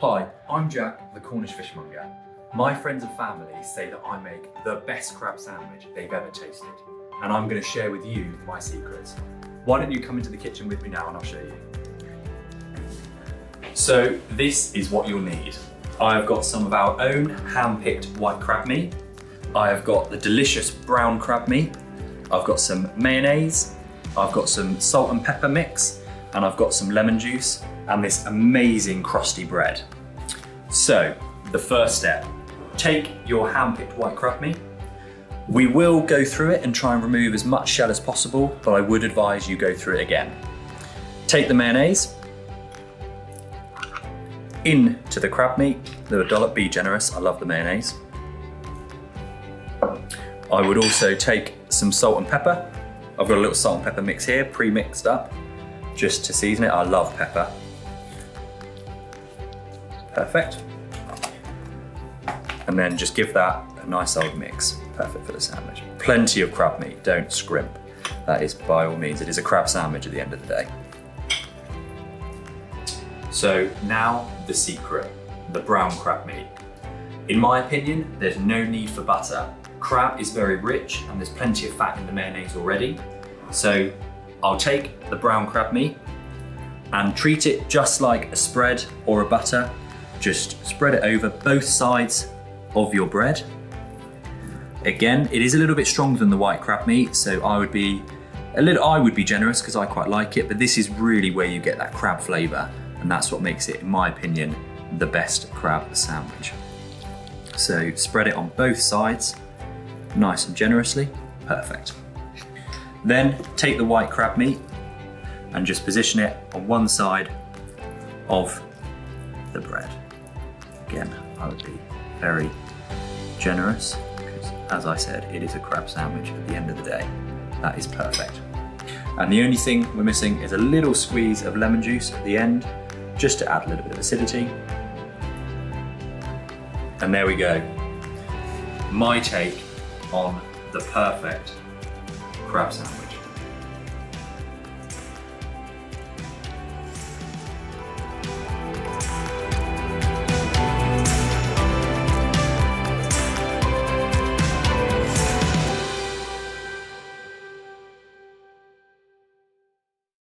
Hi, I'm Jack, the Cornish Fishmonger. My friends and family say that I make the best crab sandwich they've ever tasted, and I'm going to share with you my secrets. Why don't you come into the kitchen with me now and I'll show you. So this is what you'll need. I have got some of our own hand-picked white crab meat. I have got the delicious brown crab meat. I've got some mayonnaise. I've got some salt and pepper mix, and I've got some lemon juice and this amazing crusty bread. So the first step, take your hand-picked white crab meat. We will go through it and try and remove as much shell as possible, but I would advise you go through it again. Take the mayonnaise into the crab meat, little dollop, be generous, I love the mayonnaise. I would also take some salt and pepper. I've got a little salt and pepper mix here, pre-mixed up, just to season it. I love pepper. Perfect. And then just give that a nice old mix. Perfect for the sandwich. Plenty of crab meat, don't scrimp. That is by all means, it is a crab sandwich at the end of the day. So now the secret, the brown crab meat. In my opinion, there's no need for butter. Crab is very rich and there's plenty of fat in the mayonnaise already. So I'll take the brown crab meat and treat it just like a spread or a butter. Just spread it over both sides of your bread. Again, it is a little bit stronger than the white crab meat, so I would be generous because I quite like it, but this is really where you get that crab flavour, and that's what makes it, in my opinion, the best crab sandwich. So spread it on both sides, nice and generously, perfect. Then take the white crab meat and just position it on one side of the bread. Again, I would be very generous because, as I said, it is a crab sandwich at the end of the day. That is perfect. And the only thing we're missing is a little squeeze of lemon juice at the end, just to add a little bit of acidity. And there we go. My take on the perfect crab sandwich.